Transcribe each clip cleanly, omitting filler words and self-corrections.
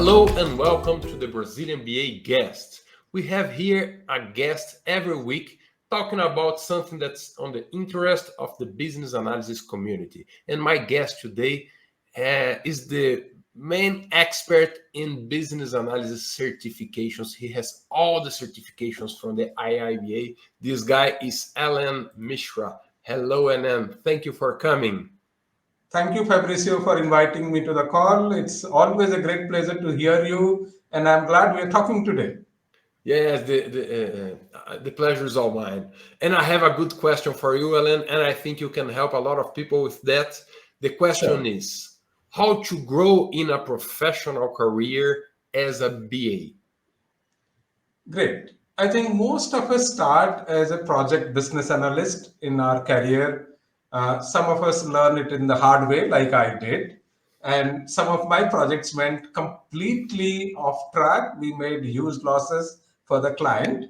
Hello and welcome to the Brazilian BA Guest. We have here a guest every week talking about something that's on the interest of the business analysis community. And my guest today is the main expert in business analysis certifications. He has all the certifications from the IIBA. This guy is Mishra. Hello, Alan. Thank you for coming. Thank you, Fabricio, for inviting me to the call. It's always a great pleasure to hear you, and I'm glad we're talking today. Yes, the pleasure is all mine. And I have a good question for you, Alan, and I think you can help a lot of people with that. The question Sure. is how to grow in a professional career as a BA. Great. I think most of us start as a project business analyst in our career. Some of us learn it in the hard way, like I did. And some of my projects went completely off track. We made huge losses for the client.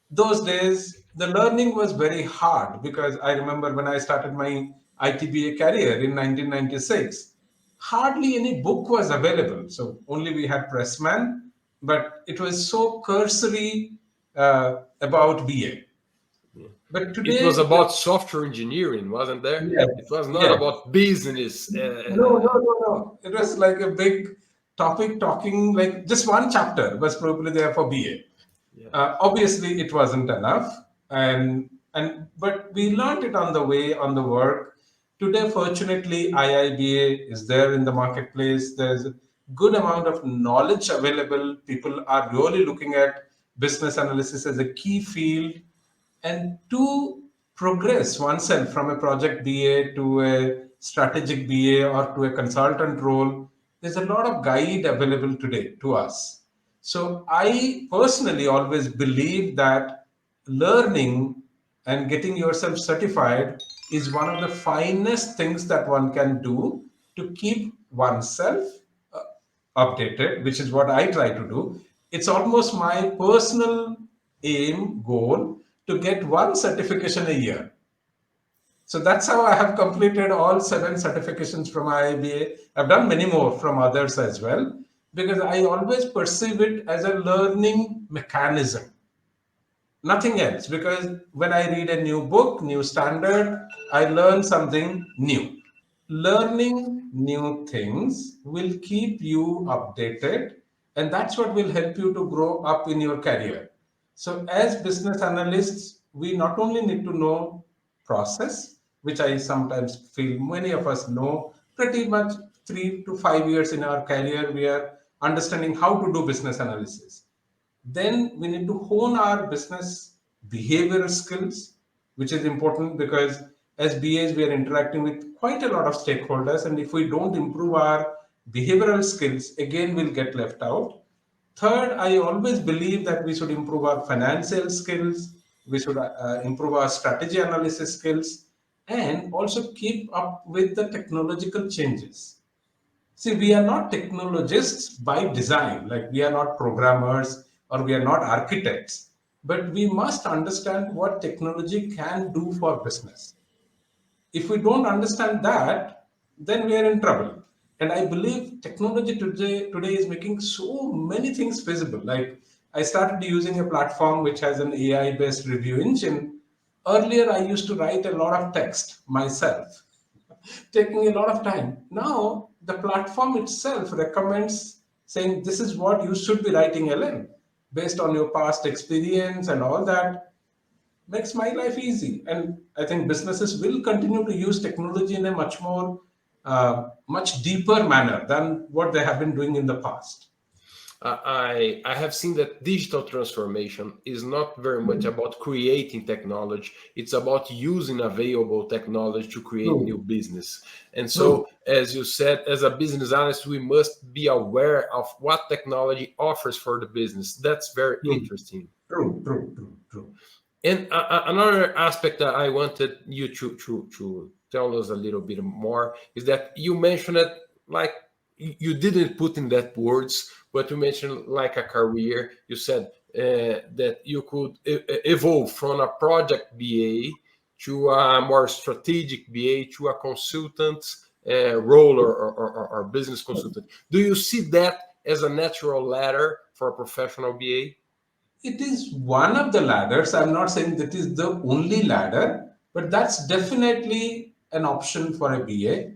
Those days, the learning was very hard because I remember when I started my ITBA career in 1996, hardly any book was available. So only we had Pressman, but it was so cursory about BA. But It was today, about software engineering, wasn't there? It yes, was not yes. about business. No. It was like a big topic talking, like just one chapter was probably there for BA. Yeah. Obviously, it wasn't enough, but we learned it on the way, on the work. Today, fortunately, IIBA is there in the marketplace. There's a good amount of knowledge available. People are really looking at business analysis as a key field, and to progress oneself from a project BA to a strategic BA or to a consultant role, there's a lot of guide available today to us. So I personally always believe that learning and getting yourself certified is one of the finest things that one can do to keep oneself updated, which is what I try to do. It's almost my personal goal to get one certification a year. So that's how I have completed all 7 certifications from IIBA. I've done many more from others as well, because I always perceive it as a learning mechanism, nothing else. Because when I read a new book, new standard, I learn something new. Learning new things will keep you updated, and that's what will help you to grow up in your career. So as business analysts, we not only need to know process, which I sometimes feel many of us know pretty much 3 to 5 years in our career, we are understanding how to do business analysis. Then we need to hone our business behavioral skills, which is important because as BAs, we are interacting with quite a lot of stakeholders. And if we don't improve our behavioral skills, again, we'll get left out. Third, I always believe that we should improve our financial skills, we should improve our strategy analysis skills, and also keep up with the technological changes. See, we are not technologists by design, like we are not programmers or we are not architects, but we must understand what technology can do for business. If we don't understand that, then we are in trouble. And I believe technology today is making so many things feasible. Like I started using a platform which has an AI based review engine. Earlier, I used to write a lot of text myself, taking a lot of time. Now, the platform itself recommends saying this is what you should be writing, LM, based on your past experience and all that. Makes my life easy. And I think businesses will continue to use technology in a much deeper manner than what they have been doing in the past. I have seen that digital transformation is not very much about creating technology. It's about using available technology to create new True, business. And true, so, as you said, as a business analyst, we must be aware of what technology offers for the business. That's very true, interesting. true. And another aspect that I wanted you to tell us a little bit more is that you mentioned it like you didn't put in that words, but you mentioned like a career. You said that you could evolve from a project BA to a more strategic BA to a consultant role or business consultant. Do you see that as a natural ladder for a professional BA? It is one of the ladders. I'm not saying that is the only ladder, but that's definitely an option for a BA.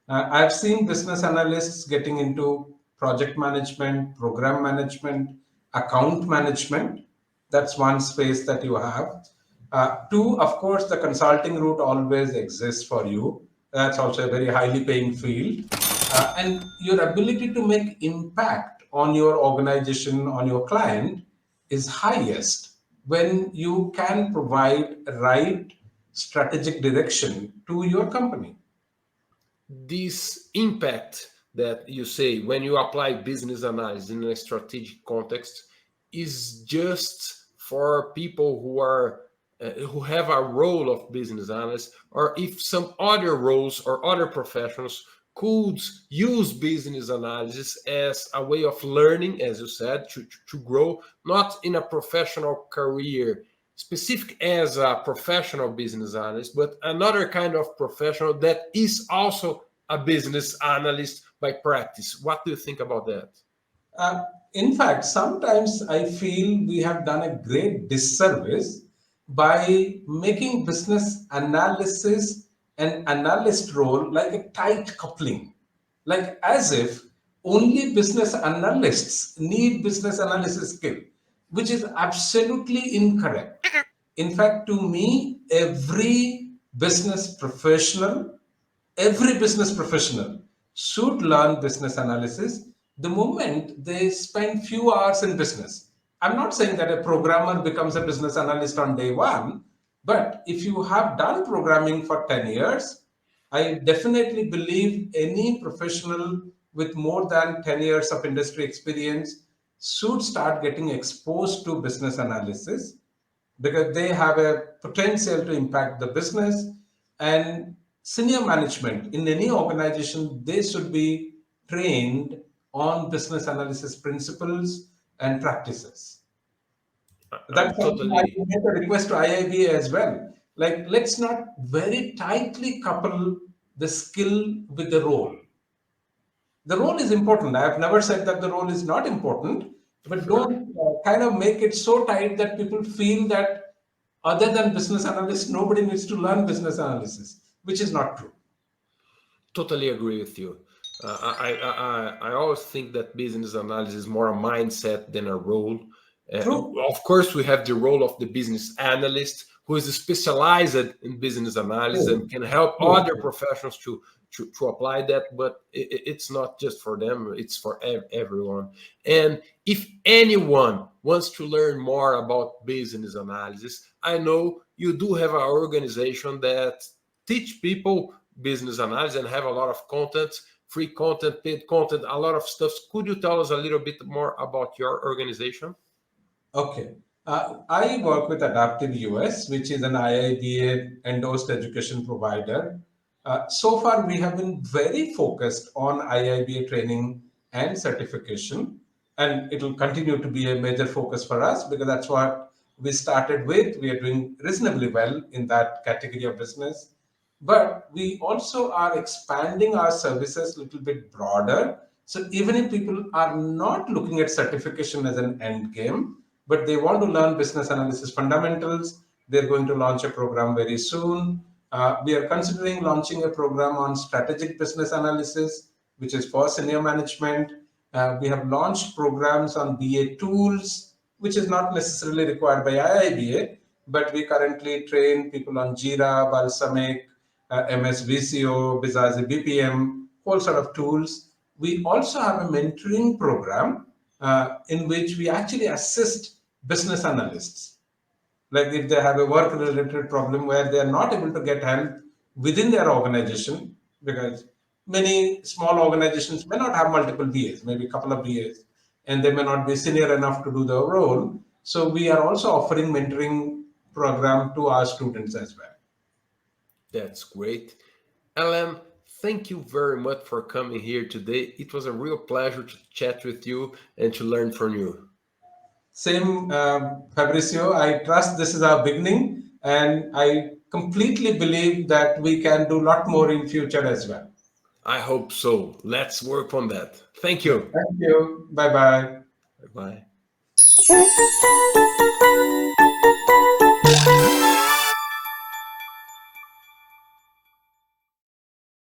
I've seen business analysts getting into project management, program management, account management. That's one space that you have. Two, of course, the consulting route always exists for you. That's also a very highly paying field. And your ability to make impact on your organization, on your client, is highest when you can provide right strategic direction to your company. This impact that you say when you apply business analysis in a strategic context is just for people who have a role of business analyst, or if some other roles or other professionals could use business analysis as a way of learning, as you said, to grow, not in a professional career specific as a professional business analyst, but another kind of professional that is also a business analyst by practice. What do you think about that? Uh, in fact, sometimes I feel we have done a great disservice by making business analysis and analyst role like a tight coupling, like as if only business analysts need business analysis skill, which is absolutely incorrect. In fact, to me, every business professional should learn business analysis the moment they spend few hours in business. I'm not saying that a programmer becomes a business analyst on day one, but if you have done programming for 10 years, I definitely believe any professional with more than 10 years of industry experience should start getting exposed to business analysis because they have a potential to impact the business. And senior management in any organization, they should be trained on business analysis principles and practices. I'm That's something I totally make a request to IIBA as well. Like, let's not very tightly couple the skill with the role. The role is important. I have never said that the role is not important, but sure. don't kind of make it so tight that people feel that other than business analysts, nobody needs to learn business analysis, which is not true. Totally agree with you. I always think that business analysis is more a mindset than a role. True. Of course, we have the role of the business analyst who is specialized in business analysis True. and can help True. other professionals to apply that. But it's not just for them; it's for everyone. And if anyone wants to learn more about business analysis, I know you do have an organization that teach people business analysis and have a lot of content, free content, paid content, a lot of stuff. Could you tell us a little bit more about your organization? Okay. I work with Adaptive US, which is an IIBA endorsed education provider. So far, we have been very focused on IIBA training and certification, and it will continue to be a major focus for us because that's what we started with. We are doing reasonably well in that category of business, but we also are expanding our services a little bit broader. So even if people are not looking at certification as an end game, but they want to learn business analysis fundamentals, they're going to launch a program very soon. We are considering launching a program on strategic business analysis, which is for senior management. We have launched programs on BA tools, which is not necessarily required by IIBA, but we currently train people on Jira, Balsamic, MSVCO, Bizazi BPM, whole sort of tools. We also have a mentoring program in which we actually assist business analysts. Like if they have a work related problem where they are not able to get help within their organization, because many small organizations may not have multiple BAs, maybe a couple of BAs, and they may not be senior enough to do the role. So we are also offering mentoring program to our students as well. That's great. Alan, thank you very much for coming here today. It was a real pleasure to chat with you and to learn from you. Same, Fabricio. I trust this is our beginning, and I completely believe that we can do a lot more in future as well. I hope so. Let's work on that. Thank Yeah. you. Thank you. Bye bye. Bye bye.